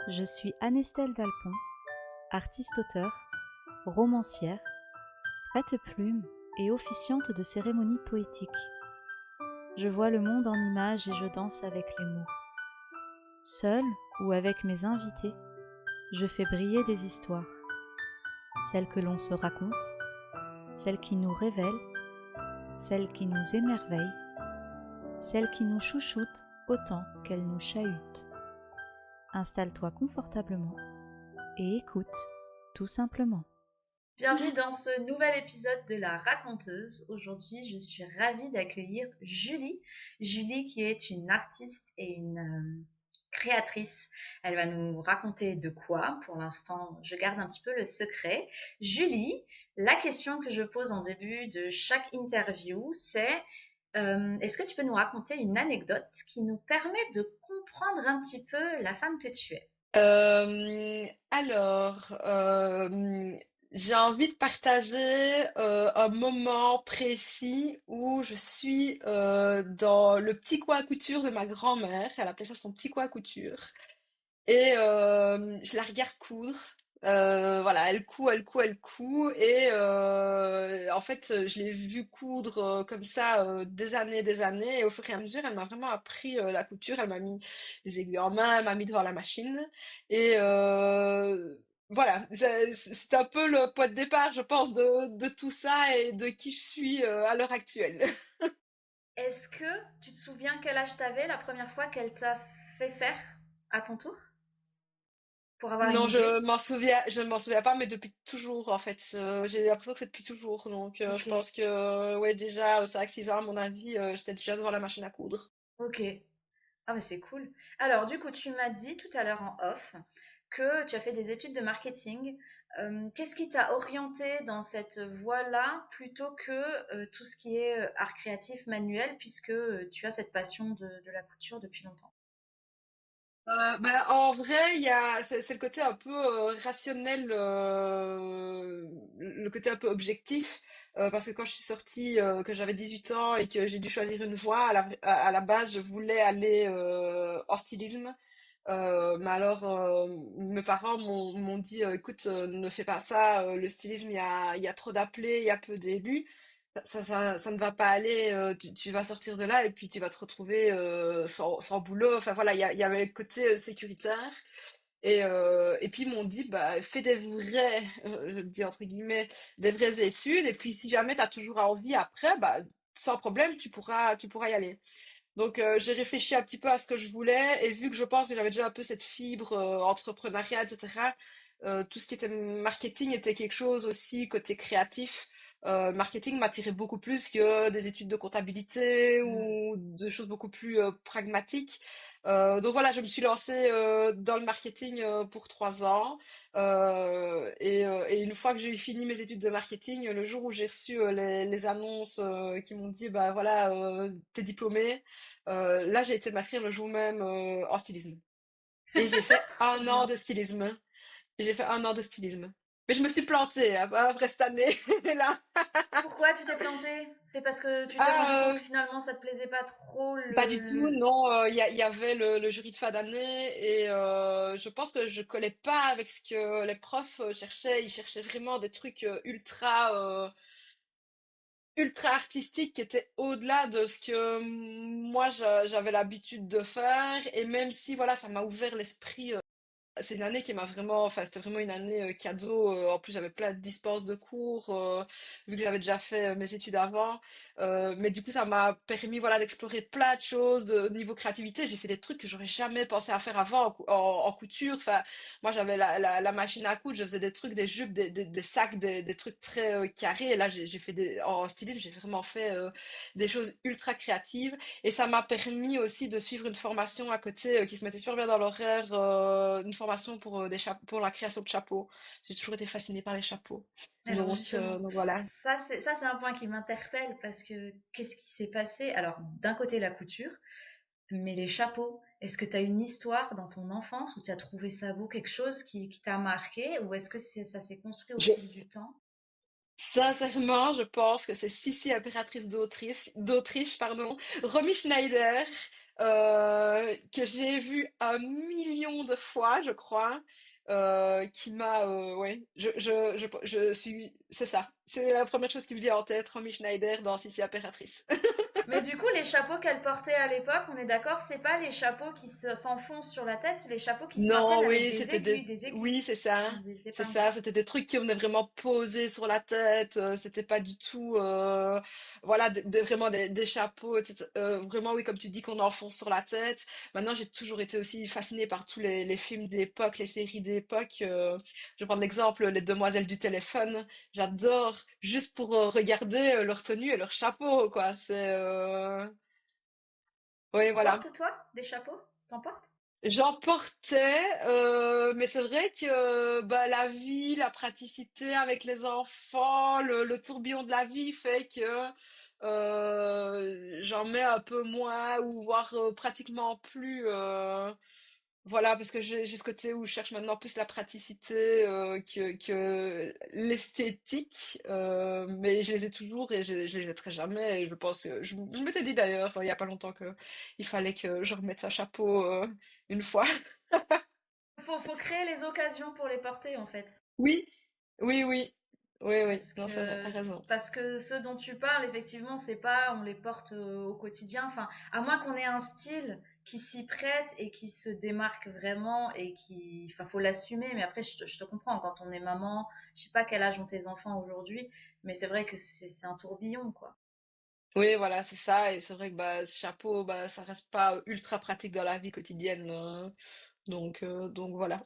Je suis Anestelle Dalpon, artiste-auteur, romancière, prête-plume et officiante de cérémonies poétiques. Je vois le monde en images et je danse avec les mots. Seule ou avec mes invités, je fais briller des histoires. Celles que l'on se raconte, celles qui nous révèlent, celles qui nous émerveillent, celles qui nous chouchoutent autant qu'elles nous chahutent. Installe-toi confortablement et écoute, tout simplement. Bienvenue dans ce nouvel épisode de La Raconteuse. Aujourd'hui, je suis ravie d'accueillir Julie. Julie qui est une artiste et une créatrice. Elle va nous raconter de quoi. Pour l'instant, je garde un petit peu le secret. Julie, la question que je pose en début de chaque interview, c'est est-ce que tu peux nous raconter une anecdote qui nous permet de comprendre un petit peu la femme que tu es? Alors, j'ai envie de partager un moment précis où je suis dans le petit coin à couture de ma grand-mère. Elle appelait ça son petit coin à couture. Et je la regarde coudre. Voilà, elle coud, elle coud, elle coud. Et en fait, je l'ai vue coudre comme ça des années, des années. Et au fur et à mesure, elle m'a vraiment appris la couture. Elle m'a mis les aiguilles en main, elle m'a mis devant la machine. Et voilà, c'est un peu le point de départ, je pense, de tout ça et de qui je suis à l'heure actuelle. Est-ce que tu te souviens quel âge t'avais la première fois qu'elle t'a fait faire à ton tour pour avoir une Non, idée? je m'en souviens pas, mais depuis toujours, en fait. J'ai l'impression que c'est depuis toujours. Donc, je Ok, pense que, ouais, déjà, c'est vrai que 6 ans, à mon avis, j'étais déjà devant la machine à coudre. ok. Ah mais c'est cool. Alors du coup, tu m'as dit tout à l'heure en off que tu as fait des études de marketing. Qu'est-ce qui t'a orienté dans cette voie-là plutôt que tout ce qui est art créatif manuel puisque tu as cette passion de la couture depuis longtemps? En vrai, c'est le côté un peu rationnel, le côté un peu objectif, parce que quand je suis sortie, que j'avais 18 ans et que j'ai dû choisir une voie, à la base, je voulais aller en stylisme. Mais alors, mes parents m'ont dit, écoute, ne fais pas ça, le stylisme, il y a trop d'appelés, il y a peu d'élus. Ça ne va pas aller, tu vas sortir de là et puis tu vas te retrouver sans boulot. Enfin voilà, il y avait le côté sécuritaire. Et puis ils m'ont dit, bah, fais des vrais, je le dis entre guillemets, des vraies études. Et puis si jamais tu as toujours envie après, bah, sans problème, tu pourras y aller. Donc j'ai réfléchi un petit peu à ce que je voulais et vu que je pense que j'avais déjà un peu cette fibre entrepreneuriat, etc., tout ce qui était marketing était quelque chose aussi côté créatif. Marketing m'attirait beaucoup plus que des études de comptabilité Hmm. ou de choses beaucoup plus pragmatiques. Donc voilà, je me suis lancée dans le marketing pour 3 ans. Et une fois que j'ai fini mes études de marketing, le jour où j'ai reçu les annonces qui m'ont dit, bah voilà, t'es diplômée, là, j'ai été m'inscrire le jour même en stylisme. Et j'ai fait Trop un an bien. de stylisme. J'ai fait un an de stylisme. Mais je me suis plantée après cette année. Là. Pourquoi tu t'es plantée? C'est parce que tu t'es rendu compte Ah, que finalement ça te plaisait pas trop pas du tout, le... non. Il y avait le jury de fin d'année et je pense que je collais pas avec ce que les profs cherchaient. Ils cherchaient vraiment des trucs ultra artistiques qui étaient au-delà de ce que moi j'avais l'habitude de faire. Et même si voilà, ça m'a ouvert l'esprit. C'est une année qui m'a vraiment, enfin c'était vraiment une année cadeau. En plus j'avais plein de dispenses de cours vu que j'avais déjà fait mes études avant. Mais du coup ça m'a permis voilà d'explorer plein de choses au niveau créativité. J'ai fait des trucs que j'aurais jamais pensé à faire avant en couture. Enfin moi j'avais la machine à coudre, je faisais des trucs, des jupes, des sacs, des trucs très carrés. Et là j'ai fait en stylisme, j'ai vraiment fait des choses ultra créatives. Et ça m'a permis aussi de suivre une formation à côté qui se mettait super bien dans l'horaire, une formation pour, pour la création de chapeaux. J'ai toujours été fascinée par les chapeaux. Alors justement, Donc voilà. ça c'est un point qui m'interpelle parce que qu'est-ce qui s'est passé? Alors d'un côté la couture, mais les chapeaux, est-ce que tu as une histoire dans ton enfance où tu as trouvé ça beau, quelque chose qui t'a marqué ou est-ce que ça s'est construit au J'ai fil du temps? Sincèrement, je pense que c'est Sissi, impératrice d'Autriche, pardon, Romy Schneider, que j'ai vu un million de fois, je crois, qui m'a, ouais, je suis, c'est ça, c'est la première chose qui me vient en tête, Romy Schneider dans Sissi, impératrice. Mais du coup, les chapeaux qu'elle portait à l'époque, on est d'accord, c'est pas les chapeaux qui s'enfoncent sur la tête, c'est les chapeaux qui se maintiennent Non, avec oui, des c'était aiguilles, des, des oui, aiguilles, des c'est épingles. ça, c'était des trucs qui venaient vraiment poser sur la tête. C'était pas du tout, voilà, vraiment des chapeaux, etc. Vraiment, oui, comme tu dis, qu'on enfonce sur la tête. Maintenant, j'ai toujours été aussi fascinée par tous les films d'époque, les séries d'époque. Je vais prendre l'exemple, Les Demoiselles du téléphone. J'adore juste pour regarder leur tenue et leur chapeau, quoi. Oui, T'en voilà. portes, toi, des chapeaux? T'en portes? J'en portais, mais c'est vrai que bah, la vie, la praticité avec les enfants, le tourbillon de la vie fait que j'en mets un peu moins ou voire pratiquement plus. Voilà, parce que j'ai ce côté où je cherche maintenant plus la praticité que l'esthétique, mais je les ai toujours et je les jetterai jamais. Et je pense que je m'étais dit d'ailleurs il y a pas longtemps que il fallait que je remette un chapeau une fois. Faut créer les occasions pour les porter, en fait. Oui, oui, oui, oui, oui. Parce Non, c'est vrai, t'as que, raison. parce que ceux dont tu parles, effectivement, c'est pas, on les porte au quotidien. Enfin, à moins qu'on ait un style qui s'y prête et qui se démarque vraiment et qui, enfin, faut l'assumer. Mais après, je te comprends. Quand on est maman, je sais pas quel âge ont tes enfants aujourd'hui, mais c'est vrai que c'est un tourbillon, quoi. Oui, voilà, c'est ça. Et c'est vrai que bah, ce chapeau, bah, ça reste pas ultra pratique dans la vie quotidienne. Donc voilà.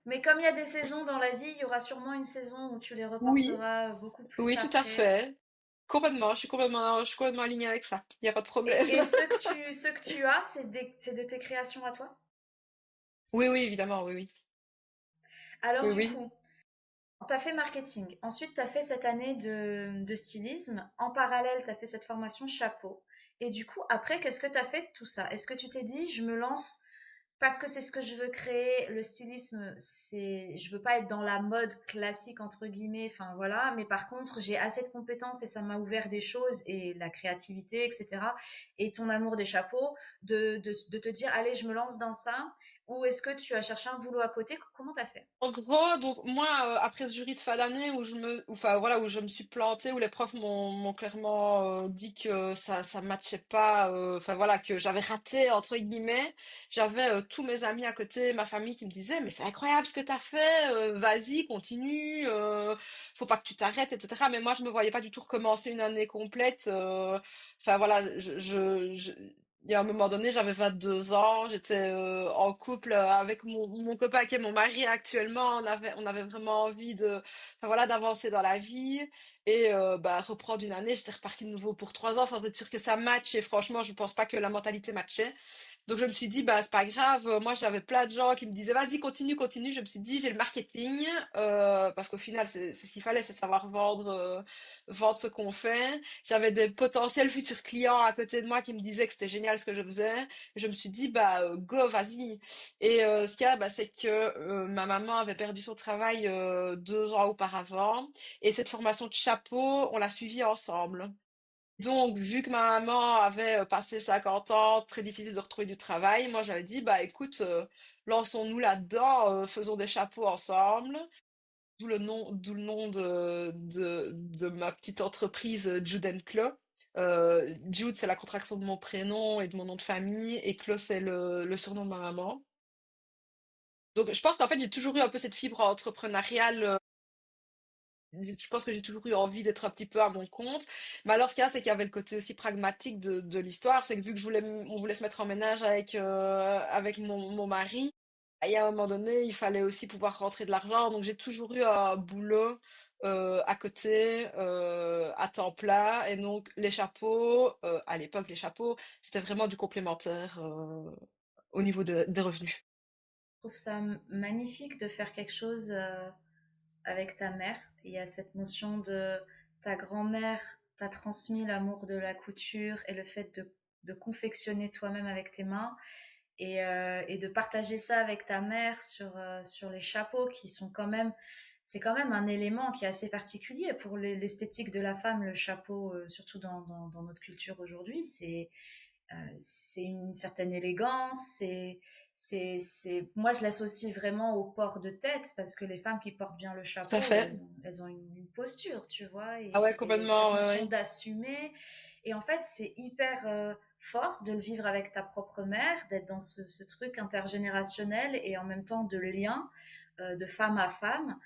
Mais comme il y a des saisons dans la vie, il y aura sûrement une saison où tu les Oui, reporteras beaucoup plus oui, tout à après. fait. Complètement, je suis complètement alignée avec ça. Il n'y a pas de problème. Et ceux que tu as, c'est de tes créations à toi? Oui, oui, évidemment, oui, oui. Alors Oui, du oui. coup, tu as fait marketing. Ensuite, tu as fait cette année de stylisme. En parallèle, tu as fait cette formation chapeau. Et du coup, après, qu'est-ce que tu as fait de tout ça? Est-ce que tu t'es dit, je me lance parce que c'est ce que je veux créer? Le stylisme, je veux pas être dans la mode classique, entre guillemets. Enfin, voilà. Mais par contre, j'ai assez de compétences et ça m'a ouvert des choses et la créativité, etc. Et ton amour des chapeaux, de te dire, allez, je me lance dans ça. Ou est-ce que tu as cherché un boulot à côté? Comment tu as fait? En gros, donc moi, après ce jury de fin d'année enfin voilà, où je me suis plantée, où les profs m'ont clairement dit que ça matchait pas, enfin voilà, que j'avais raté entre guillemets. J'avais tous mes amis à côté, ma famille qui me disait, mais c'est incroyable ce que t'as fait, vas-y, continue, faut pas que tu t'arrêtes, etc. Mais moi, je me voyais pas du tout recommencer une année complète. Enfin voilà, il y a un moment donné, j'avais 22 ans, j'étais en couple avec mon copain qui est mon mari actuellement. On avait vraiment envie enfin voilà, d'avancer dans la vie et bah, reprendre une année. J'étais repartie de nouveau pour 3 ans sans être sûre que ça matche. Et franchement, je pense pas que la mentalité matchait. Donc je me suis dit, bah c'est pas grave. Moi, j'avais plein de gens qui me disaient, vas-y, continue, continue. Je me suis dit, j'ai le marketing parce qu'au final, c'est ce qu'il fallait, c'est savoir vendre ce qu'on fait. J'avais des potentiels futurs clients à côté de moi qui me disaient que c'était génial ce que je faisais. Et je me suis dit, bah, go, vas-y. Et ce qu'il y a, bah, c'est que ma maman avait perdu son travail 2 ans auparavant. Et cette formation de chapeau, on l'a suivie ensemble. Donc, vu que ma maman avait passé 50 ans, très difficile de retrouver du travail, moi j'avais dit, bah écoute, lançons-nous là-dedans, faisons des chapeaux ensemble. D'où le nom de ma petite entreprise Jude Clos. Jude, c'est la contraction de mon prénom et de mon nom de famille, et Clos, c'est le surnom de ma maman. Donc, je pense qu'en fait, j'ai toujours eu un peu cette fibre entrepreneuriale. Je pense que j'ai toujours eu envie d'être un petit peu à mon compte. Mais alors, ce qu'il y a, c'est qu'il y avait le côté aussi pragmatique de l'histoire. C'est que vu que on voulait se mettre en ménage avec mon mari, et à un moment donné, il fallait aussi pouvoir rentrer de l'argent. Donc, j'ai toujours eu un boulot à côté, à temps plein. Et donc, les chapeaux, à l'époque, les chapeaux, c'était vraiment du complémentaire au niveau des revenus. Je trouve ça magnifique de faire quelque chose avec ta mère. Il y a cette notion de ta grand-mère t'a transmis l'amour de la couture et le fait de confectionner toi-même avec tes mains et de partager ça avec ta mère sur les chapeaux qui sont quand même c'est quand même un élément qui est assez particulier pour l'esthétique de la femme, le chapeau, surtout dans notre culture aujourd'hui. C'est une certaine élégance. Moi, je l'associe vraiment au port de tête parce que les femmes qui portent bien le Tout à chapeau, fait. elles ont une posture, tu vois, Ah ouais, et cette complètement, ouais, notion ouais. d'assumer. Et en fait, c'est hyper fort de le vivre avec ta propre mère, d'être dans ce truc intergénérationnel et en même temps de lien de femme à femme.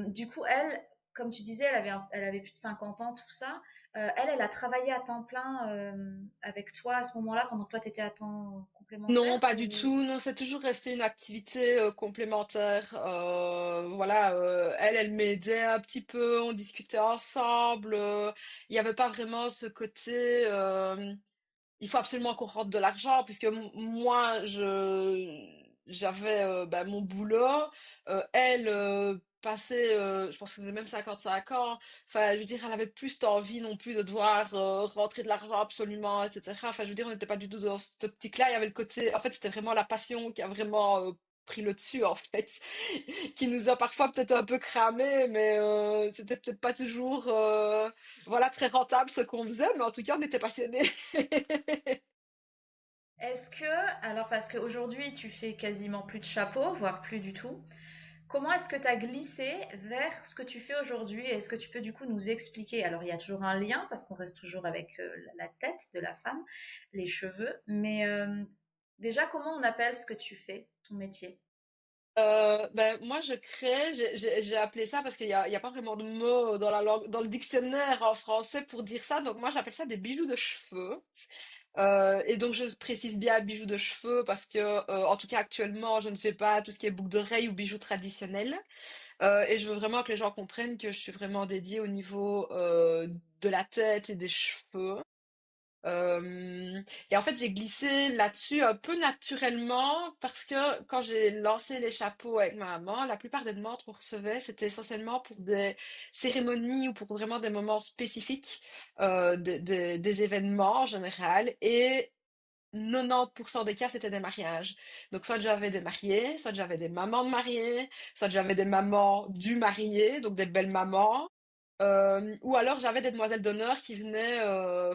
Du coup, elle, comme tu disais, elle avait plus de 50 ans, tout ça. Elle a travaillé à temps plein avec toi à ce moment-là, pendant que toi, tu étais à temps Non, complémentaire pas du ou... tout. Non, c'est toujours resté une activité complémentaire. Voilà, elle m'aidait un petit peu, on discutait ensemble. Il n'y avait pas vraiment ce côté. Il faut absolument qu'on rentre de l'argent, puisque moi, j'avais ben, mon boulot. Elle passait, je pense que c'était même 55 ans. Enfin, je veux dire, elle avait plus envie non plus de devoir rentrer de l'argent absolument, etc. Enfin, je veux dire, on n'était pas du tout dans cette optique-là. Il y avait le côté, en fait, c'était vraiment la passion qui a vraiment pris le dessus, en fait, qui nous a parfois peut-être un peu cramé, mais c'était peut-être pas toujours, voilà, très rentable ce qu'on faisait, mais en tout cas, on était passionnés. Est-ce que, alors parce qu'aujourd'hui, tu fais quasiment plus de chapeau, voire plus du tout, comment est-ce que tu as glissé vers ce que tu fais aujourd'hui? Est-ce que tu peux du coup nous expliquer? Alors, il y a toujours un lien parce qu'on reste toujours avec la tête de la femme, les cheveux, mais déjà, comment on appelle ce que tu fais, ton métier? Ben, moi, je crée, j'ai appelé ça parce qu'il y a pas vraiment de mot dans la langue, dans le dictionnaire en français pour dire ça. Donc, moi, j'appelle ça des bijoux de cheveux. Et donc, je précise bien bijoux de cheveux parce que, en tout cas, actuellement, je ne fais pas tout ce qui est boucle d'oreille ou bijoux traditionnels. Et je veux vraiment que les gens comprennent que je suis vraiment dédiée au niveau de la tête et des cheveux. Et en fait, j'ai glissé là-dessus un peu naturellement parce que quand j'ai lancé les chapeaux avec ma maman, la plupart des demandes qu'on recevait, c'était essentiellement pour des cérémonies ou pour vraiment des moments spécifiques, des événements en général. Et 90% des cas, c'était des mariages. Donc, soit j'avais des mariés, soit j'avais des mamans de mariés, soit j'avais des mamans du marié, donc des belles mamans. Ou alors j'avais des demoiselles d'honneur qui venaient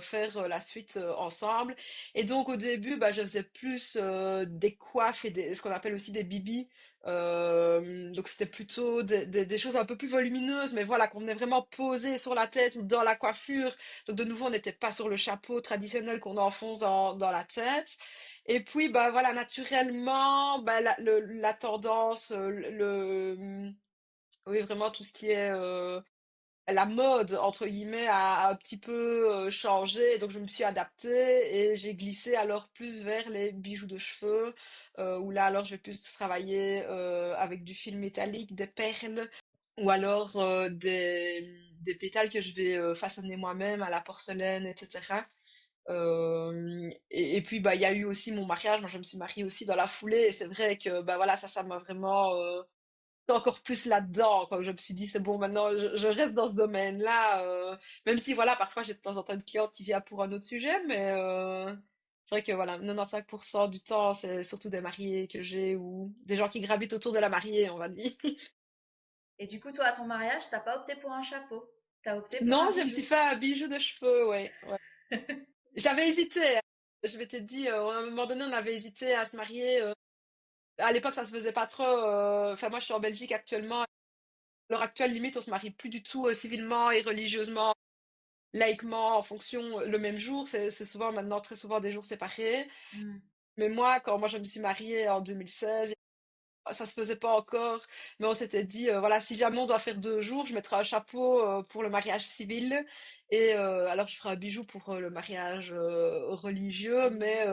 faire la suite ensemble. Et donc au début, bah, je faisais plus des coiffes et ce qu'on appelle aussi des bibis. Donc c'était plutôt des choses un peu plus volumineuses, mais voilà, qu'on venait vraiment poser sur la tête ou dans la coiffure. Donc de nouveau, on n'était pas sur le chapeau traditionnel qu'on enfonce dans la tête. Et puis, bah voilà, naturellement, bah, la tendance, oui, vraiment tout ce qui est la mode, entre guillemets, a un petit peu changé, donc je me suis adaptée et j'ai glissé alors plus vers les bijoux de cheveux, où là alors je vais plus travailler avec du fil métallique, des perles, ou alors des pétales que je vais façonner moi-même à la porcelaine, etc. Et puis bah il y a eu aussi mon mariage, moi je me suis mariée aussi dans la foulée, et c'est vrai que bah voilà, ça m'a vraiment encore plus là-dedans, quoi. Je me suis dit, c'est bon, maintenant, je reste dans ce domaine-là, même si, voilà, parfois, j'ai de temps en temps une cliente qui vient pour un autre sujet, mais c'est vrai que, voilà, 95% du temps, c'est surtout des mariés que j'ai ou des gens qui gravitent autour de la mariée, on va dire. Et du coup, toi, à ton mariage, t'as pas opté pour un chapeau, t'as opté pour Non, un je me suis bijou. fait un bijou de cheveux, ouais, ouais. J'avais hésité, hein. Je m'étais dit, à un moment donné, on avait hésité à se marier. À l'époque, ça se faisait pas trop. Enfin, moi, je suis en Belgique actuellement. À l'heure actuelle, limite, on se marie plus du tout civilement et religieusement, laïquement, en fonction le même jour. C'est souvent maintenant très souvent des jours séparés. Hmm. Mais moi, quand moi je me suis mariée en 2016, ça se faisait pas encore. Mais on s'était dit, voilà, si jamais on doit faire 2 jours, je mettrai un chapeau pour le mariage civil. Et alors je ferai un bijou pour le mariage religieux. Mais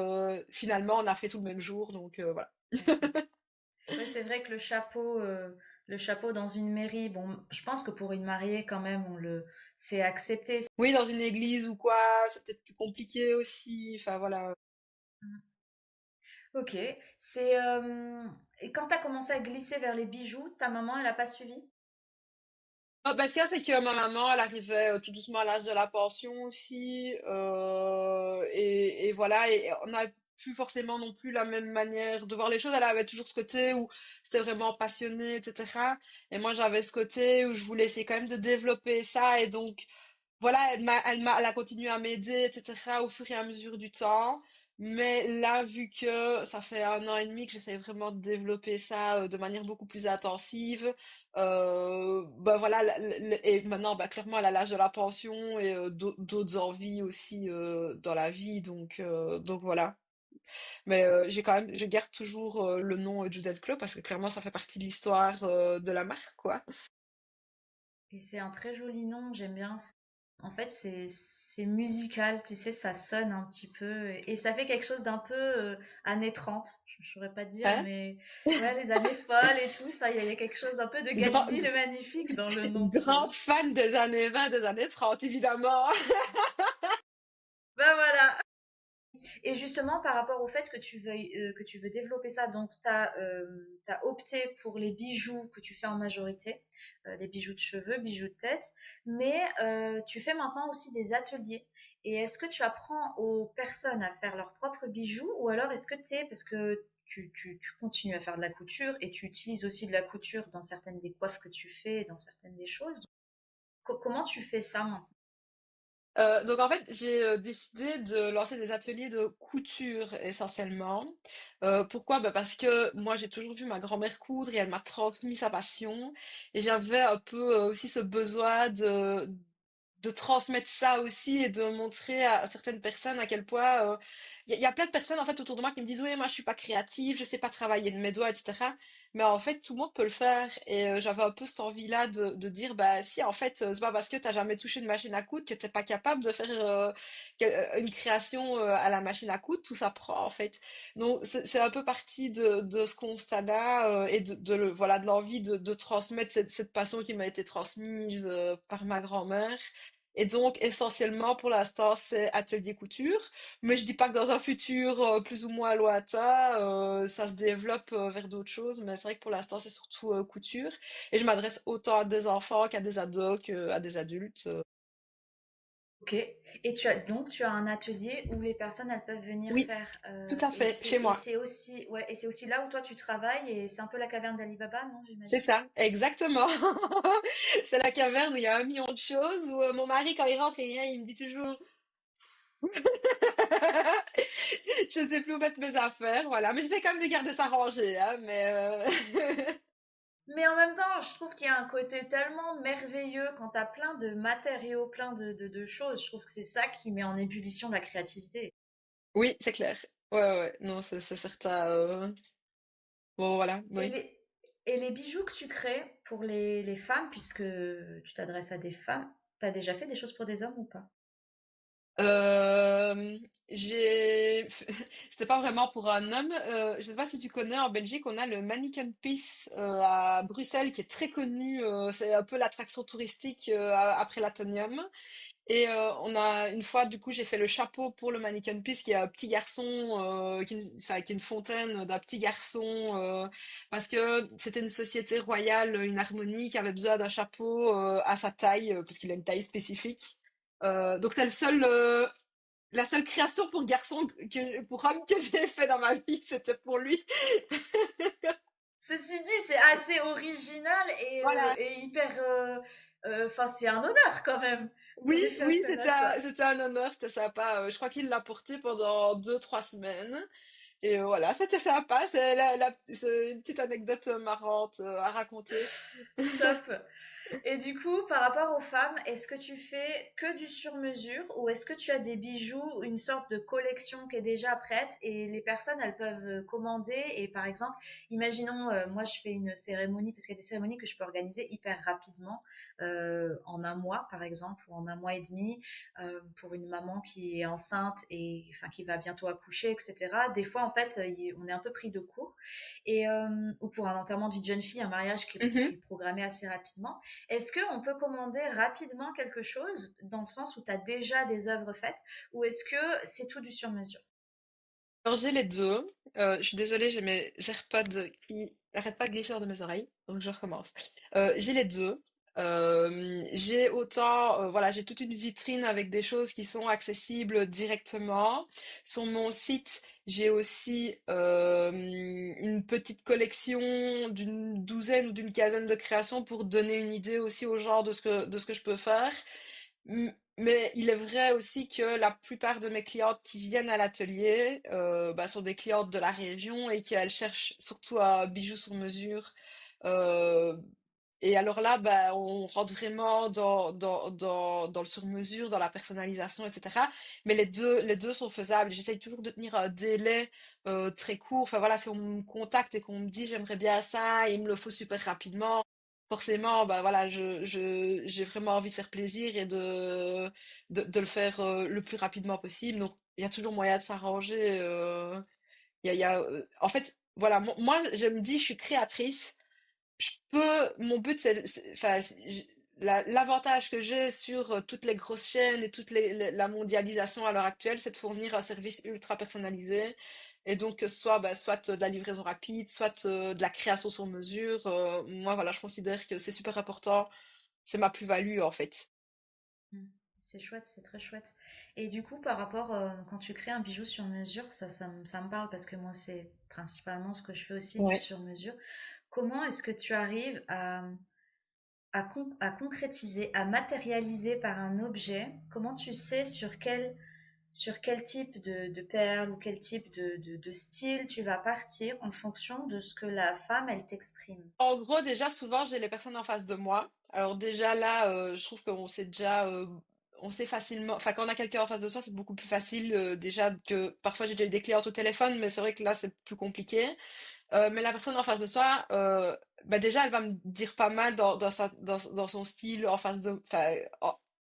finalement, on a fait tout le même jour. Donc voilà. D'accord. Ouais, c'est vrai que le chapeau dans une mairie, bon, je pense que pour une mariée, quand même, c'est accepté. Oui, dans une église ou quoi, c'est peut-être plus compliqué aussi. Enfin voilà. Ok. Et quand tu as commencé à glisser vers les bijoux, ta maman, elle a pas suivi? Ah, bah, ce qu'il y a, c'est que ma maman, elle arrivait tout doucement à l'âge de la pension aussi. Et voilà, et on a plus forcément non plus la même manière de voir les choses. Elle avait toujours ce côté où c'était vraiment passionné, etc. Et moi, j'avais ce côté où je voulais essayer quand même de développer ça. Et donc, voilà, elle a continué à m'aider, etc. au fur et à mesure du temps. Mais là, vu que ça fait 1 an et demi que j'essaie vraiment de développer ça de manière beaucoup plus intensive, bah voilà, et maintenant, bah, clairement, elle a l'âge de la pension et d'autres envies aussi dans la vie, donc voilà. Mais je garde toujours le nom Judith Club parce que clairement, ça fait partie de l'histoire de la marque, quoi. Et c'est un très joli nom, j'aime bien. En fait, c'est musical, tu sais, ça sonne un petit peu et ça fait quelque chose d'un peu années 30. Je saurais pas te dire, Hein? mais ouais, les années folles et tout. Enfin, il y a quelque chose un peu de Gatsby Grand, le magnifique dans le nom, tu vois. grande fan des années 20, des années 30, évidemment. Ben voilà. Et justement, par rapport au fait que tu veux développer ça, donc tu as, opté pour les bijoux que tu fais en majorité, des bijoux de cheveux, bijoux de tête, mais tu fais maintenant aussi des ateliers. Et est-ce que tu apprends aux personnes à faire leurs propres bijoux ou alors est-ce que tu es, parce que tu continues à faire de la couture et tu utilises aussi de la couture dans certaines des coiffes que tu fais, dans certaines des choses. Comment tu fais ça maintenant? Donc en fait, j'ai décidé de lancer des ateliers de couture essentiellement. Pourquoi? Bah parce que moi j'ai toujours vu ma grand-mère coudre et elle m'a transmis sa passion. Et j'avais un peu aussi ce besoin de transmettre ça aussi et de montrer à certaines personnes à quel point y a plein de personnes en fait autour de moi qui me disent oui moi je suis pas créative, je sais pas travailler de mes doigts, etc. Mais en fait tout le monde peut le faire et j'avais un peu cette envie là de dire bah si en fait c'est pas parce que t'as jamais touché une machine à coudre que t'es pas capable de faire une création à la machine à coudre, tout s'apprend en fait. Donc c'est un peu parti de ce constat là et voilà de l'envie de transmettre cette passion qui m'a été transmise par ma grand-mère. Et donc, essentiellement, pour l'instant, c'est atelier couture. Mais je dis pas que dans un futur plus ou moins lointain, ça se développe vers d'autres choses. Mais c'est vrai que pour l'instant, c'est surtout couture. Et je m'adresse autant à des enfants qu'à des ados, qu'à des adultes. Ok. Et tu as un atelier où les personnes elles peuvent venir Oui, faire tout à fait, chez moi. et c'est aussi là où toi tu travailles et c'est un peu la caverne d'Ali Baba, non, C'est j'imagine. ça, exactement. C'est la caverne où il y a 1 million de choses, où mon mari, quand il rentre et vient, il me dit toujours je sais plus où mettre mes affaires, voilà. Mais j'essaie quand même de garder ça rangé, hein, mais Mais en même temps, je trouve qu'il y a un côté tellement merveilleux quand tu as plein de matériaux, plein de choses. Je trouve que c'est ça qui met en ébullition la créativité. oui, c'est clair. Ouais, ouais, ouais. Non, c'est certain. Bon, voilà, Et oui. les, et les bijoux que tu crées pour les femmes, puisque tu t'adresses à des femmes, tu as déjà fait des choses pour des hommes ou pas? Euh, j'ai, c'était pas vraiment pour un homme. Je sais pas si tu connais, en Belgique, on a le Mannequin Piece à Bruxelles qui est très connu. C'est un peu l'attraction touristique après l'Atonium. Et on a une fois, du coup, j'ai fait le chapeau pour le Mannequin Peace, qui est un petit garçon, enfin, qui est une fontaine d'un petit garçon, parce que c'était une société royale, une harmonie, qui avait besoin d'un chapeau à sa taille, parce qu'il a une taille spécifique. Donc c'est la seule création pour garçon pour homme que j'ai fait dans ma vie, c'était pour lui. Ceci dit, c'est assez original Voilà. et hyper. Enfin, c'est un honneur quand même. Oui, J'en ai fait oui, appel à toi. c'était un honneur, c'était sympa. Je crois qu'il l'a porté pendant 2, 3 semaines. Et voilà, c'était sympa. C'est une petite anecdote marrante à raconter. Top. Et du coup, par rapport aux femmes, est-ce que tu fais que du sur-mesure ou est-ce que tu as des bijoux, une sorte de collection qui est déjà prête et les personnes, elles peuvent commander et par exemple, imaginons, moi je fais une cérémonie, parce qu'il y a des cérémonies que je peux organiser hyper rapidement, en un mois par exemple, ou en un mois et demi, pour une maman qui est enceinte et enfin qui va bientôt accoucher, etc. Des fois, en fait, on est un peu pris de court. Et, ou pour un enterrement d'une jeune fille, un mariage qui Mhm. est programmé assez rapidement. Est-ce qu'on peut commander rapidement quelque chose dans le sens où tu as déjà des œuvres faites ou est-ce que c'est tout du sur-mesure? Alors j'ai les deux. Je suis désolée, j'ai mes AirPods qui n'arrêtent pas de glisser hors de mes oreilles, donc je recommence. J'ai les deux. J'ai autant, voilà, j'ai toute une vitrine avec des choses qui sont accessibles directement. Sur mon site, j'ai aussi une petite collection d'une douzaine ou d'une quinzaine de créations pour donner une idée aussi aux gens de ce que je peux faire. Mais il est vrai aussi que la plupart de mes clientes qui viennent à l'atelier sont des clientes de la région et qu'elles cherchent surtout un bijou sur mesure. Euh, et alors là, on rentre vraiment dans le sur-mesure, dans la personnalisation, etc. Mais les deux sont faisables. J'essaye toujours de tenir un délai très court. Enfin voilà, si on me contacte et qu'on me dit j'aimerais bien ça, et il me le faut super rapidement, forcément, bah voilà, j'ai vraiment envie de faire plaisir et de le faire le plus rapidement possible. Donc il y a toujours moyen de s'arranger. En fait, voilà, moi je me dis, je suis créatrice. Mon but, enfin, l'avantage que j'ai sur toutes les grosses chaînes et la mondialisation à l'heure actuelle, c'est de fournir un service ultra personnalisé. Et donc, que ce soit, soit de la livraison rapide, soit de la création sur mesure. Moi, voilà, je considère que c'est super important. C'est ma plus-value, en fait. Mm. C'est chouette, c'est très chouette. Et du coup, par rapport, quand tu crées un bijou sur mesure, ça me parle parce que moi, c'est principalement ce que je fais aussi, du Ouais. sur mesure. Comment est-ce que tu arrives à concrétiser, à matérialiser par un objet? Comment tu sais sur quel type de perles ou quel type de style tu vas partir en fonction de ce que la femme, elle t'exprime? En gros, déjà, souvent, j'ai les personnes en face de moi. Alors déjà, là, je trouve qu'on sait déjà, on sait facilement, enfin, quand on a quelqu'un en face de soi, c'est beaucoup plus facile, déjà, que parfois j'ai déjà eu des clientes au téléphone, mais c'est vrai que là, c'est plus compliqué. Mais la personne en face de soi, déjà, elle va me dire pas mal dans son style, en face de, enfin,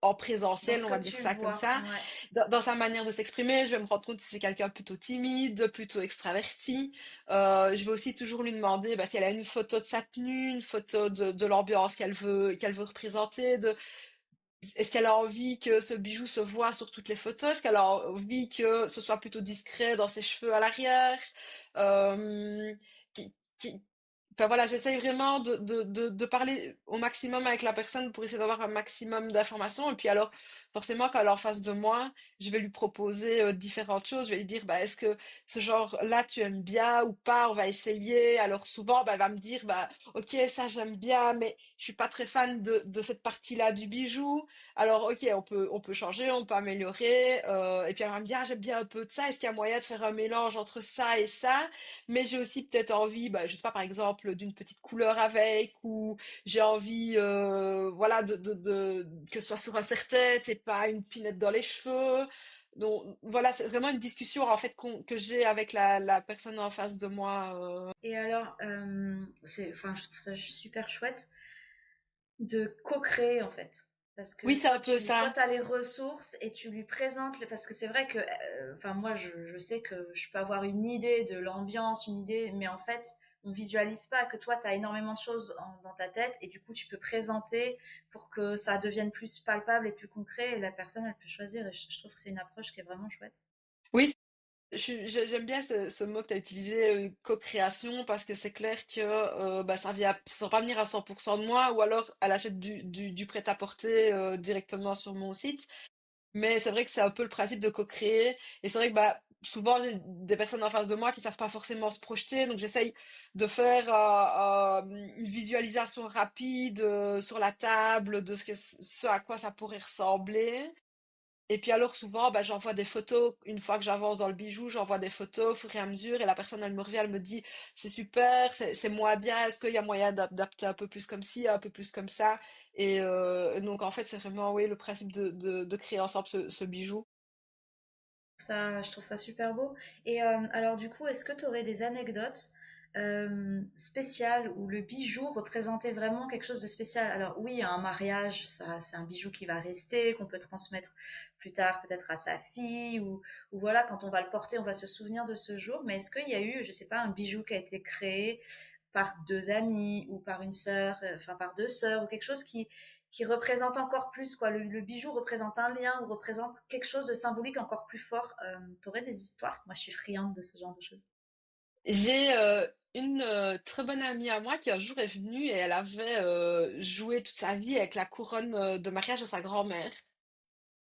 en Dans présentiel, ce on que va dire tu ça comme vois, ça. ouais. Dans sa manière de s'exprimer, je vais me rendre compte si c'est quelqu'un plutôt timide, plutôt extraverti. Je vais aussi toujours lui demander si elle a une photo de sa tenue, une photo de l'ambiance qu'elle veut représenter, est-ce qu'elle a envie que ce bijou se voit sur toutes les photos? Est-ce qu'elle a envie que ce soit plutôt discret dans ses cheveux à l'arrière? Euh, qui, qui- Enfin voilà, j'essaye vraiment de parler au maximum avec la personne pour essayer d'avoir un maximum d'informations. Et puis alors, forcément, quand elle est en face de moi, je vais lui proposer différentes choses. Je vais lui dire, est-ce que ce genre-là, tu aimes bien ou pas? On va essayer. Alors souvent, elle va me dire, ok, ça j'aime bien, mais je suis pas très fan de cette partie-là du bijou. Alors ok, on peut changer, on peut améliorer. Et puis elle va me dire, ah, j'aime bien un peu de ça. Est-ce qu'il y a moyen de faire un mélange entre ça et ça? Mais j'ai aussi peut-être envie, je sais pas, par exemple, d'une petite couleur avec, ou j'ai envie, voilà, que ce soit sur un serre-tête et pas une pinette dans les cheveux. Donc voilà, c'est vraiment une discussion en fait que j'ai avec la personne en face de moi. Et alors, enfin, je trouve ça super chouette de co-créer en fait. Parce que Oui, c'est un peu toi, ça. as les ressources et tu lui présentes, parce que c'est vrai que, enfin, moi, je sais que je peux avoir une idée de l'ambiance, une idée, mais en fait, on visualise pas que toi, tu as énormément de choses dans ta tête et du coup, tu peux présenter pour que ça devienne plus palpable et plus concret et la personne, elle peut choisir et je trouve que c'est une approche qui est vraiment chouette. Oui, j'aime bien ce mot que tu as utilisé, co-création, parce que c'est clair que ça va pas venir à 100% de moi, ou alors elle achète du prêt-à-porter directement sur mon site. Mais c'est vrai que c'est un peu le principe de co-créer. Et c'est vrai que souvent, j'ai des personnes en face de moi qui savent pas forcément se projeter. Donc j'essaye de faire une visualisation rapide sur la table de ce à quoi ça pourrait ressembler. Et puis alors souvent, j'envoie des photos, une fois que j'avance dans le bijou, j'envoie des photos au fur et à mesure, et la personne, elle me revient, elle me dit, c'est super, c'est moins bien, est-ce qu'il y a moyen d'adapter un peu plus comme ci, un peu plus comme ça? Et donc en fait, c'est vraiment, oui, le principe de créer ensemble ce bijou. Je trouve ça super beau. Et alors du coup, est-ce que tu aurais des anecdotes spéciales où le bijou représentait vraiment quelque chose de spécial? Alors oui, un mariage, ça, c'est un bijou qui va rester, qu'on peut transmettre plus tard peut-être à sa fille, ou voilà, quand on va le porter, on va se souvenir de ce jour. Mais est-ce qu'il y a eu, je sais pas, un bijou qui a été créé par deux amis ou par une sœur, enfin par deux sœurs, ou quelque chose qui représente encore plus, quoi. Le bijou représente un lien ou représente quelque chose de symbolique encore plus fort. T'aurais des histoires? Moi, je suis friande de ce genre de choses. J'ai une très bonne amie à moi qui un jour est venue et elle avait joué toute sa vie avec la couronne de mariage de sa grand-mère.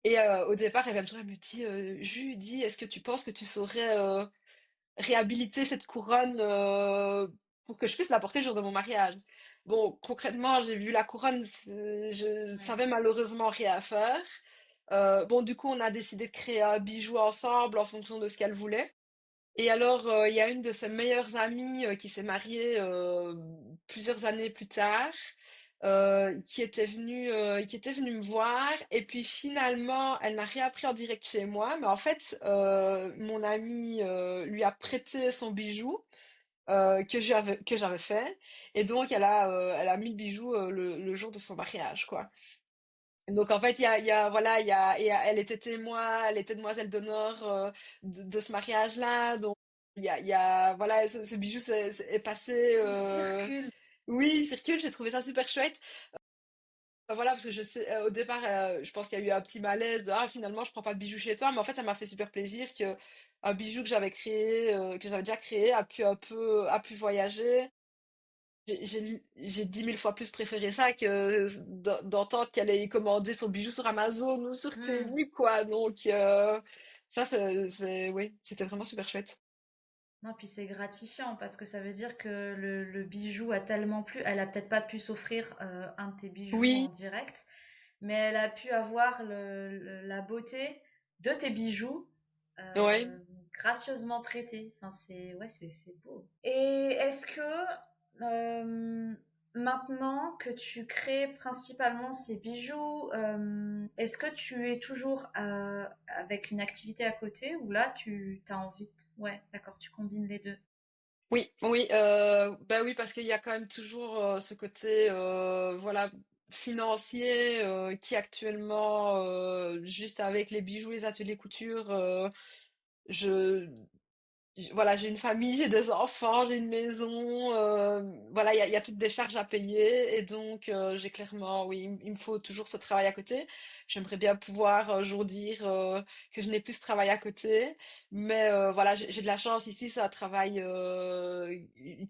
Et au départ, elle vient me voir, elle me dit, Judy, est-ce que tu penses que tu saurais réhabiliter cette couronne pour que je puisse la porter le jour de mon mariage? Bon, concrètement, j'ai vu la couronne, je Ouais. savais malheureusement rien faire. Bon, du coup, on a décidé de créer un bijou ensemble en fonction de ce qu'elle voulait. Et alors, il y a une de ses meilleures amies qui s'est mariée plusieurs années plus tard, qui était venue me voir. Et puis finalement, elle n'a rien pris en direct chez moi, mais en fait, mon amie lui a prêté son bijou que j'avais fait. Et donc, elle a mis le bijou le jour de son mariage, quoi. Donc en fait, voilà, elle était témoin, elle était demoiselle d'honneur de ce mariage-là. Donc voilà, ce bijou est passé. Il circule. Oui, il circule. J'ai trouvé ça super chouette. Voilà, parce que je sais, au départ, je pense qu'il y a eu un petit malaise de ah finalement je prends pas de bijou chez toi, mais en fait ça m'a fait super plaisir que un bijou que j'avais créé, que j'avais déjà créé, a pu voyager. J'ai 10 000 fois plus préféré ça que d'entendre qu'elle ait commandé son bijou sur Amazon ou sur Hmm. Temu, quoi. Donc, ça, oui, c'était vraiment super chouette. Non, puis c'est gratifiant parce que ça veut dire que le bijou a tellement plu. Elle a peut-être pas pu s'offrir un de tes bijoux en Oui, direct, mais elle a pu avoir la beauté de tes bijoux ouais. gracieusement prêtés. Enfin, c'est beau. Et est-ce que euh, maintenant que tu crées principalement ces bijoux, est-ce que tu es toujours avec une activité à côté ou là tu as envie Ouais, d'accord, tu combines les deux. Oui, oui, bah oui, parce qu'il y a quand même toujours ce côté, voilà, financier qui actuellement, juste avec les bijoux, les ateliers couture, je voilà, j'ai une famille, j'ai des enfants, j'ai une maison, voilà, il y a toutes des charges à payer et donc j'ai clairement, oui, il me faut toujours ce travail à côté. J'aimerais bien pouvoir un jour dire que je n'ai plus ce travail à côté, mais voilà, j'ai de la chance ici, c'est un travail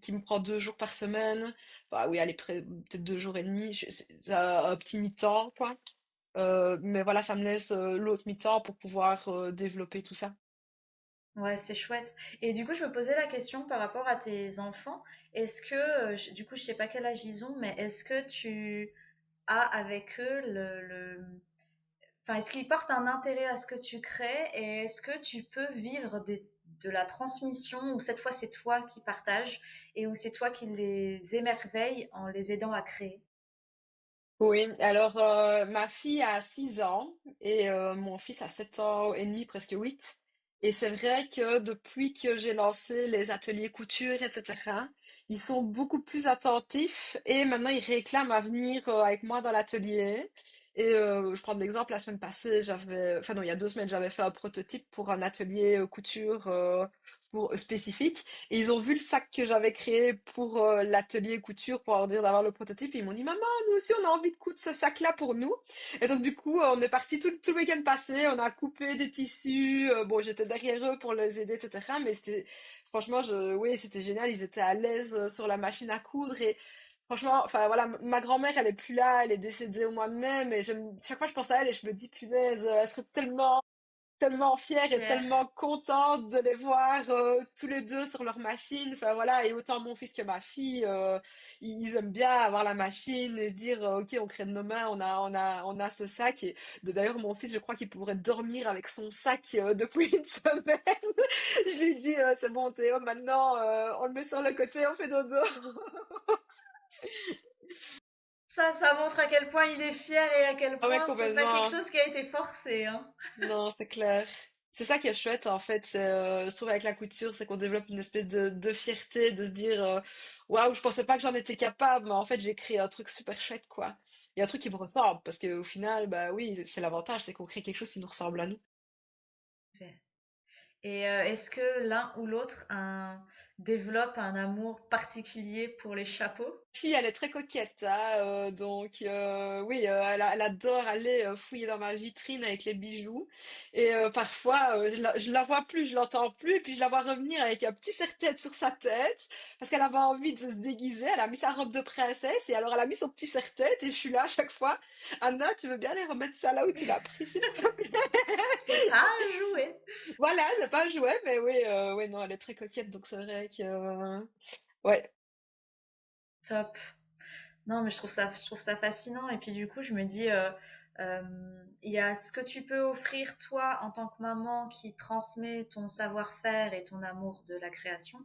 qui me prend 2 jours par semaine. Bah oui, allez, peut-être 2 jours et demi, c'est un petit mi-temps, quoi. Mais voilà, ça me laisse l'autre mi-temps pour pouvoir développer tout ça. Ouais, c'est chouette. Et du coup, je me posais la question par rapport à tes enfants. Est-ce que, du coup, je sais pas quel âge ils ont, mais est-ce que tu as avec eux enfin, est-ce qu'ils portent un intérêt à ce que tu crées et est-ce que tu peux vivre de la transmission où cette fois c'est toi qui partages et où c'est toi qui les émerveilles en les aidant à créer? Oui, alors ma fille a 6 ans et mon fils a 7 ans et demi, presque 8. Et c'est vrai que depuis que j'ai lancé les ateliers couture, etc., ils sont beaucoup plus attentifs et maintenant ils réclament à venir avec moi dans l'atelier. Et je prends l'exemple, la semaine passée, enfin non, il y a 2 semaines, j'avais fait un prototype pour un atelier couture spécifique. Et ils ont vu le sac que j'avais créé pour l'atelier couture pour leur dire d'avoir le prototype. Et ils m'ont dit, maman, nous aussi, on a envie de coudre ce sac-là pour nous. Et donc, du coup, on est parti tout le week-end passé. On a coupé des tissus. Bon, j'étais derrière eux pour les aider, etc. Mais c'était, franchement, oui, c'était génial. Ils étaient à l'aise sur la machine à coudre. Et franchement, enfin, voilà, ma grand-mère, elle est plus là. Elle est décédée au mois de mai. Mais chaque fois, je pense à elle et je me dis, punaise, elle serait tellement fière et Fier. tellement contente de les voir tous les deux sur leur machine. Enfin voilà, et autant mon fils que ma fille, ils aiment bien avoir la machine et se dire ok, on crée de nos mains, on a ce sac. Et d'ailleurs, mon fils, je crois qu'il pourrait dormir avec son sac depuis une semaine. Je lui dis c'est bon Théo, maintenant on le met sur le côté, on fait dodo. Ça montre à quel point il est fier et à quel Ah ouais, point c'est pas quelque complètement. chose qui a été forcé, hein. Non, c'est clair. C'est ça qui est chouette en fait, je trouve avec la couture, c'est qu'on développe une espèce de fierté, de se dire waouh, je pensais pas que j'en étais capable, mais en fait j'ai créé un truc super chouette quoi. Il y a un truc qui me ressemble parce qu'au final, bah oui, c'est l'avantage, c'est qu'on crée quelque chose qui nous ressemble à nous. Et est-ce que l'un ou l'autre développe un amour particulier pour les chapeaux? Fille, elle est très coquette, hein, donc oui, elle adore aller fouiller dans ma vitrine avec les bijoux. Et parfois, je la vois plus, je l'entends plus, et puis je la vois revenir avec un petit serre-tête sur sa tête, parce qu'elle avait envie de se déguiser. Elle a mis sa robe de princesse, et alors elle a mis son petit serre-tête, et je suis là à chaque fois. Anna, tu veux bien aller remettre ça là où tu l'as pris, s'il te plaît? C'est pas un jouet. Voilà, c'est pas un jouet, mais oui, ouais, non, elle est très coquette, donc c'est vrai que, ouais, Top. Non, mais je trouve ça fascinant. Et puis du coup, je me dis, il y a ce que tu peux offrir toi en tant que maman qui transmet ton savoir-faire et ton amour de la création.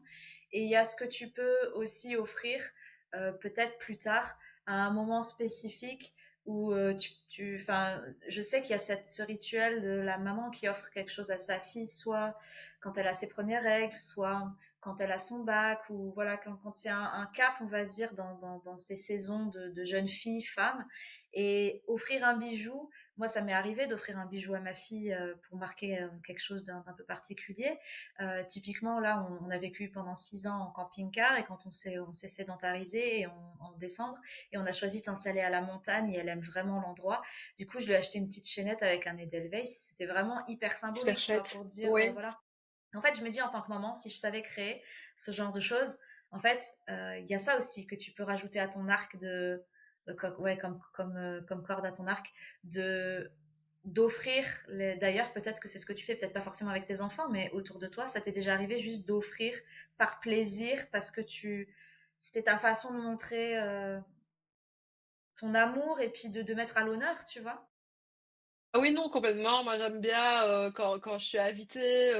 Et il y a ce que tu peux aussi offrir peut-être plus tard à un moment spécifique où enfin, je sais qu'il y a ce rituel de la maman qui offre quelque chose à sa fille, soit quand elle a ses premières règles, soit quand elle a son bac, ou voilà, quand c'est un cap, on va dire, dans ces saisons de jeune fille, femme. Et offrir un bijou, moi, ça m'est arrivé d'offrir un bijou à ma fille pour marquer quelque chose d'un peu particulier. Typiquement, là, on a vécu pendant 6 ans en camping-car, et quand on s'est sédentarisé en décembre, et on a choisi de s'installer à la montagne, et elle aime vraiment l'endroit. Du coup, je lui ai acheté une petite chaînette avec un Edelweiss. C'était vraiment hyper super symbolique, tu vois, chouette. pour dire, Oui. voilà. En fait, je me dis en tant que maman, si je savais créer ce genre de choses, en fait, il y a ça aussi que tu peux rajouter à ton arc ouais, comme corde à ton arc, de d'offrir. D'ailleurs, peut-être que c'est ce que tu fais, peut-être pas forcément avec tes enfants, mais autour de toi, ça t'est déjà arrivé juste d'offrir par plaisir, parce que c'était ta façon de montrer ton amour et puis de mettre à l'honneur, tu vois. Ah oui, non, complètement. Moi, j'aime bien quand je suis invitée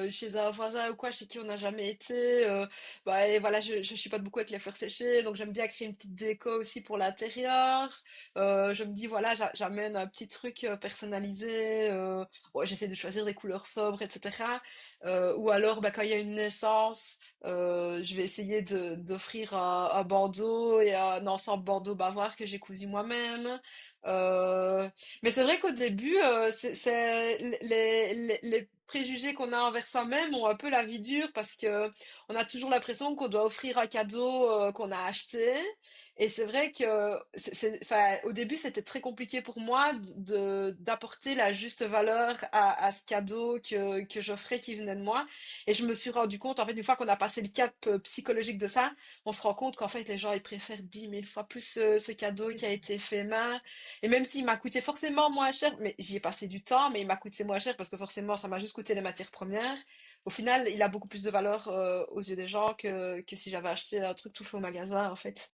chez un voisin ou quoi, chez qui on n'a jamais été. Bah, et voilà, je chipote beaucoup avec les fleurs séchées, donc j'aime bien créer une petite déco aussi pour l'intérieur. Je me dis, voilà, j'amène un petit truc personnalisé. Ouais, j'essaie de choisir des couleurs sobres, etc. Ou alors, bah, quand il y a une naissance, je vais essayer d'offrir un bandeau et un ensemble bandeau bavoire que j'ai cousu moi-même. Euh, mais c'est vrai qu'au début, les préjugés qu'on a envers soi-même ont un peu la vie dure parce que on a toujours l'impression qu'on doit offrir un cadeau qu'on a acheté. Et c'est vrai que, enfin, au début, c'était très compliqué pour moi d'apporter la juste valeur à ce cadeau que j'offrais qui venait de moi. Et je me suis rendu compte, en fait, une fois qu'on a passé le cap psychologique de ça, on se rend compte qu'en fait, les gens, ils préfèrent 10 000 fois plus ce cadeau C'est qui a ça. été fait main. Et même s'il m'a coûté forcément moins cher, mais j'y ai passé du temps, mais il m'a coûté moins cher parce que forcément, ça m'a juste coûté les matières premières. Au final, il a beaucoup plus de valeur aux yeux des gens que si j'avais acheté un truc tout fait au magasin, en fait.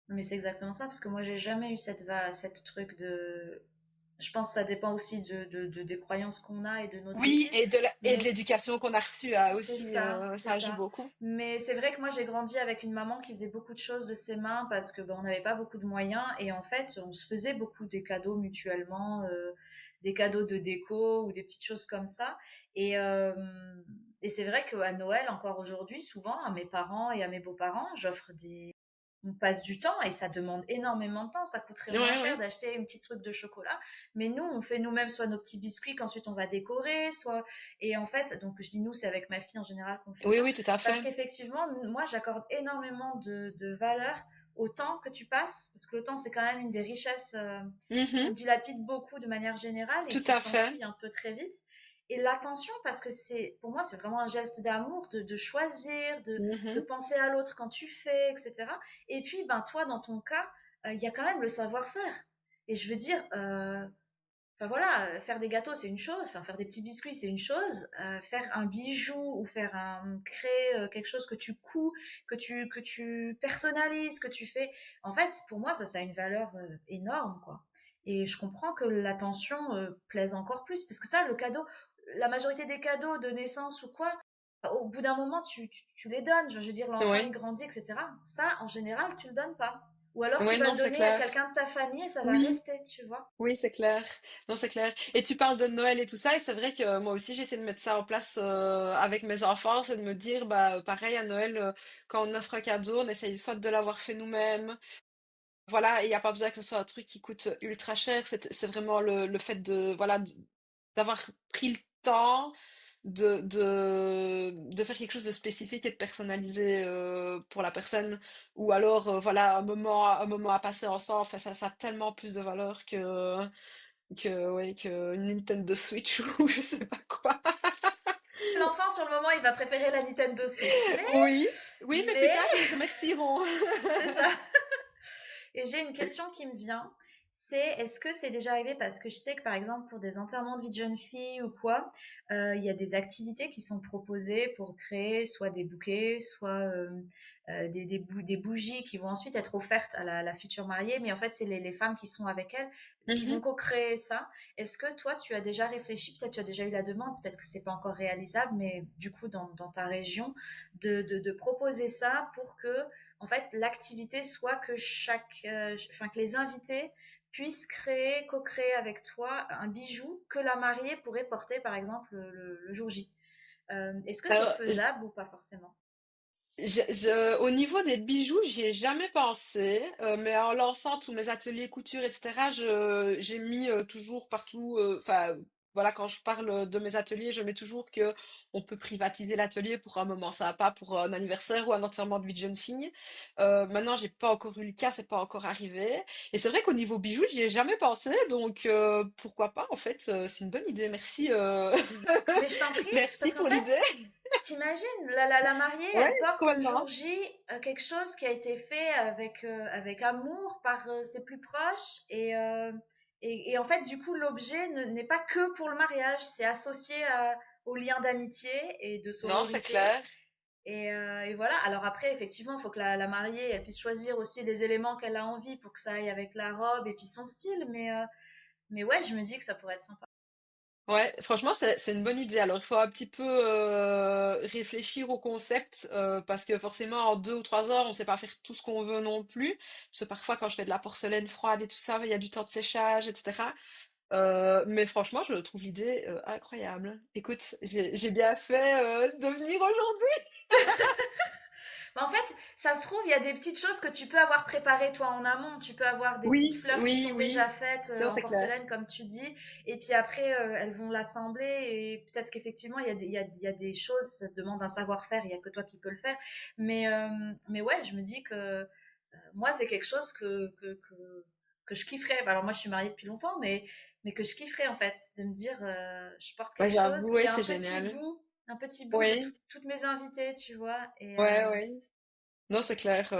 Mais c'est exactement ça, parce que moi, j'ai jamais eu cette truc de. Je pense que ça dépend aussi des croyances qu'on a et de notre Oui, vécu. et de Mais l'éducation qu'on a reçue c'est aussi, ça, c'est ça joue ça. beaucoup. Mais c'est vrai que moi, j'ai grandi avec une maman qui faisait beaucoup de choses de ses mains parce que ben, on n'avait pas beaucoup de moyens. Et en fait, on se faisait beaucoup des cadeaux mutuellement, des cadeaux de déco ou des petites choses comme ça. Et, euh, et c'est vrai qu'à Noël, encore aujourd'hui, souvent, à mes parents et à mes beaux-parents, j'offre des on passe du temps et ça demande énormément de temps. Ça coûterait moins Ouais, cher ouais. d'acheter une petite truc de chocolat. Mais nous, on fait nous-mêmes soit nos petits biscuits qu'ensuite on va décorer, soit. Et en fait, donc je dis nous, c'est avec ma fille en général qu'on fait Oui, ça. oui, tout à Parce fait. qu'effectivement, moi, j'accorde énormément de valeur au temps que tu passes. Parce que le temps, c'est quand même une des richesses qu'on Mhm, dilapide beaucoup de manière générale et tout qui à fait. s'enfuit un peu très vite. Et l'attention, parce que pour moi, c'est vraiment un geste d'amour, de choisir, de Mhm. penser à l'autre quand tu fais, etc. Et puis, ben, toi, dans ton cas, il y a quand même le savoir-faire. Et je veux dire, enfin voilà, faire des gâteaux, c'est une chose, enfin, faire des petits biscuits, c'est une chose, faire un bijou ou créer quelque chose que tu couds, que tu personnalises, que tu fais. En fait, pour moi, ça a une valeur énorme, quoi. Et je comprends que l'attention plaise encore plus, parce que ça, le cadeau, la majorité des cadeaux de naissance ou quoi, au bout d'un moment, tu les donnes. Je veux dire, l'enfant, il Oui, grandit, etc. Ça, en général, tu le donnes pas. Ou alors, tu oui, vas non, le c'est donner à clair. quelqu'un de ta famille et ça va Oui. rester, tu vois. Oui, c'est clair. Non, c'est clair. Et tu parles de Noël et tout ça, et c'est vrai que moi aussi j'essaie de mettre ça en place avec mes enfants, c'est de me dire, bah pareil à Noël, quand on offre un cadeau, on essaye soit de l'avoir fait nous-mêmes, voilà, et il n'y a pas besoin que ce soit un truc qui coûte ultra cher, c'est vraiment le fait de, voilà, d'avoir pris le temps de faire quelque chose de spécifique et de personnalisé pour la personne. Ou alors, voilà, un moment à passer ensemble. Enfin, ça a tellement plus de valeur ouais, que une Nintendo Switch ou je sais pas quoi. L'enfant, sur le moment, il va préférer la Nintendo Switch. Oui, oui, mais plus Mais, tard, ils me remercieront. c'est ça. Et j'ai une question qui me vient. C'est, est-ce que c'est déjà arrivé parce que je sais que par exemple pour des enterrements de vie de jeune fille ou quoi, il y a des activités qui sont proposées pour créer soit des bouquets, soit des bougies qui vont ensuite être offertes à la future mariée, mais en fait c'est les femmes qui sont avec elle qui vont Mhm. co-créer ça. Est-ce que toi tu as déjà réfléchi, peut-être tu as déjà eu la demande, peut-être que c'est pas encore réalisable, mais du coup dans ta région, de proposer ça pour que en fait, l'activité soit que que les invités puissent créer, co-créer avec toi un bijou que la mariée pourrait porter, par exemple, le jour J. Est-ce que c'est Alors, faisable ou pas forcément? au niveau des bijoux, j'y ai jamais pensé, mais en lançant tous mes ateliers couture, etc., j'ai mis toujours partout, enfin voilà, quand je parle de mes ateliers, je mets toujours que on peut privatiser l'atelier pour un moment sympa, pour un anniversaire ou un enterrement de vie de jeune fille. Maintenant, j'ai pas encore eu le cas, c'est pas encore arrivé. Et c'est vrai qu'au niveau bijoux, j'y ai jamais pensé, donc pourquoi pas, en fait, c'est une bonne idée. Merci, Mais je t'en prie, merci parce qu'en pour fait, l'idée. t'imagines, la mariée, Ouais, elle porte le jour complètement. J quelque chose qui a été fait avec amour par ses plus proches et en fait, du coup, l'objet n'est pas que pour le mariage, c'est associé au lien d'amitié et de Non, c'est sororité. clair. Et voilà. Alors après, effectivement, il faut que la mariée elle puisse choisir aussi les éléments qu'elle a envie pour que ça aille avec la robe et puis son style. Mais ouais, je me dis que ça pourrait être sympa. Ouais, franchement, c'est une bonne idée. Alors, il faut un petit peu réfléchir au concept parce que forcément, en 2 ou 3 heures, on sait pas faire tout ce qu'on veut non plus. Parce que parfois, quand je fais de la porcelaine froide et tout ça, il y a du temps de séchage, etc. Mais franchement, je trouve l'idée incroyable. Écoute, j'ai bien fait de venir aujourd'hui. En fait, ça se trouve, il y a des petites choses que tu peux avoir préparées toi en amont. Tu peux avoir des petites Oui, fleurs qui oui, sont déjà oui. faites Non, en c'est clair. porcelaine, comme tu dis. Et puis après, elles vont l'assembler. Et peut-être qu'effectivement, il y a des choses, ça demande un savoir-faire. Il n'y a que toi qui peux le faire. Mais ouais, je me dis que moi, c'est quelque chose que je kifferais. Alors moi, je suis mariée depuis longtemps, mais que je kifferais en fait, de me dire, je porte Ouais, quelque chose j'avoue, qui ouais, a c'est génial. un petit bout de Oui, toutes mes invitées, tu vois. ouais, ouais. Non, c'est clair.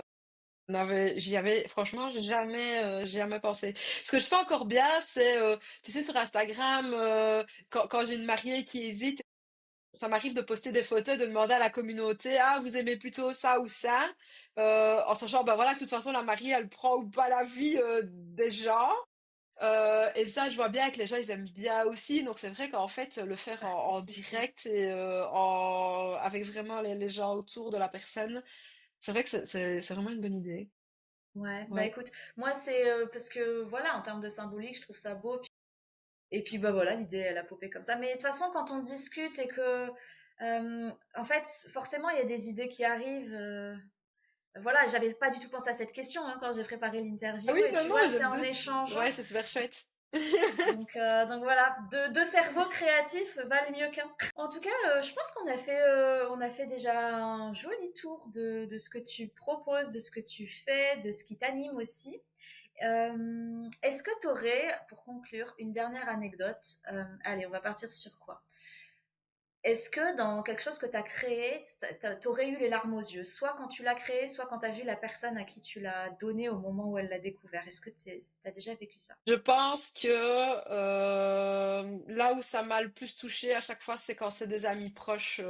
J'y avais franchement j'ai jamais pensé. Ce que je fais encore bien, c'est, tu sais, sur Instagram, quand j'ai une mariée qui hésite, ça m'arrive de poster des photos, de demander à la communauté, ah, vous aimez plutôt ça ou ça, en sachant, bah voilà, que de toute façon, la mariée, elle prend ou pas la vie des gens. Et ça, je vois bien que les gens, ils aiment bien aussi. Donc c'est vrai qu'en fait, le faire en Participer. direct et avec vraiment les gens autour de la personne, c'est vrai que c'est vraiment une bonne idée. Ouais, bah Ouais. écoute, moi c'est parce que voilà, en termes de symbolique, je trouve ça beau. Et puis bah voilà, l'idée elle a popé comme ça. Mais de toute façon, quand on discute et que, en fait, forcément, il y a des idées qui arrivent. Voilà, j'avais pas du tout pensé à cette question hein, quand j'ai préparé Ah l'interview. oui, Et non, tu non, vois, je c'est me en doute. Ouais, échangeant. c'est super chouette. Donc voilà, deux cerveaux créatifs valent mieux qu'un. En tout cas, je pense on a fait déjà un joli tour de ce que tu proposes, de ce que tu fais, de ce qui t'anime aussi. Est-ce que tu aurais, pour conclure, une dernière anecdote? Allez, on va partir sur quoi? Est-ce que dans quelque chose que tu as créé, tu aurais eu les larmes aux yeux, soit quand tu l'as créé, soit quand tu as vu la personne à qui tu l'as donné au moment où elle l'a découvert? Est-ce que tu as déjà vécu ça? Je pense que là où ça m'a le plus touchée à chaque fois, c'est quand c'est des amis proches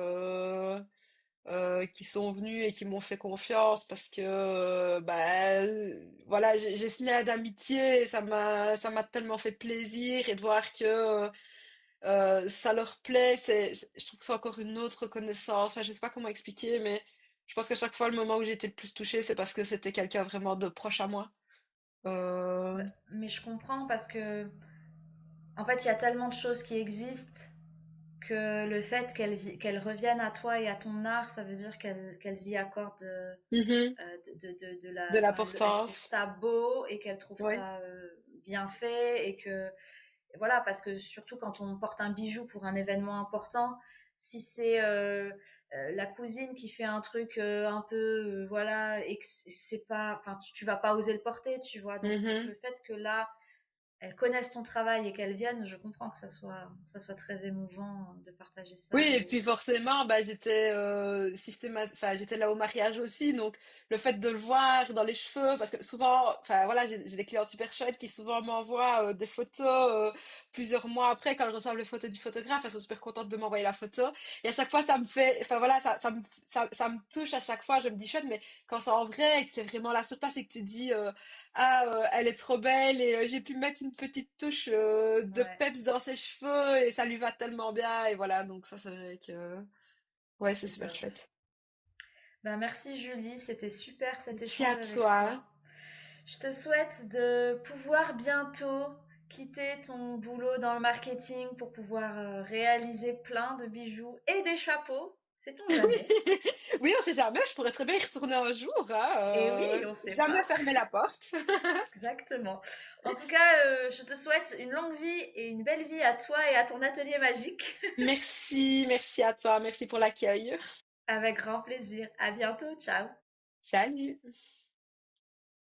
qui sont venus et qui m'ont fait confiance parce que bah, voilà, j'ai signé un d'amitié et ça m'a tellement fait plaisir et de voir que ça leur plaît, je trouve que c'est encore une autre reconnaissance. Enfin, je sais pas comment expliquer, mais je pense qu'à chaque fois, le moment où j'ai été le plus touchée, c'est parce que c'était quelqu'un vraiment de proche à moi. Bah, Euh, mais je comprends parce que, en fait, il y a tellement de choses qui existent que le fait qu'elles reviennent à toi et à ton art, ça veut dire qu'elles y accordent mhm, de la, de enfin, elles trouvent l'importance. ça beau et qu'elles trouvent Oui. ça bien fait et que voilà, parce que surtout quand on porte un bijou pour un événement important, si c'est la cousine qui fait un truc un peu, voilà, et que c'est pas, enfin, tu vas pas oser le porter, tu vois. Donc le Mhm. fait que là, elles connaissent ton travail et qu'elles viennent, je comprends que ça soit très émouvant de partager Oui, ça. et puis forcément, bah, j'étais enfin, j'étais là au mariage aussi, donc le fait de le voir dans les cheveux, parce que souvent, enfin voilà, j'ai des clients super chouettes qui souvent m'envoient des photos plusieurs mois après, quand je reçois les photos du photographe, elles sont super contentes de m'envoyer la photo, et à chaque fois ça me fait, enfin voilà, ça me touche à chaque fois, je me dis chouette, mais quand c'est en vrai et que t'es vraiment là sur place et que tu dis elle est trop belle et j'ai pu mettre une petite touche de Ouais, peps dans ses cheveux et ça lui va tellement bien et voilà, donc ça c'est vrai que ouais, c'est c'est super top. chouette. Ben, merci Julie, c'était super cet Merci échange à avec toi. toi. Je te souhaite de pouvoir bientôt quitter ton boulot dans le marketing pour pouvoir réaliser plein de bijoux et des chapeaux. Sait-on jamais? Oui, on sait jamais, je pourrais très bien y retourner un jour, hein, Et oui, on sait jamais pas. fermer la porte. Exactement. En tout cas, je te souhaite une longue vie et une belle vie à toi et à ton atelier magique. Merci, merci à toi, merci pour l'accueil. Avec grand plaisir. À bientôt. Ciao. Salut.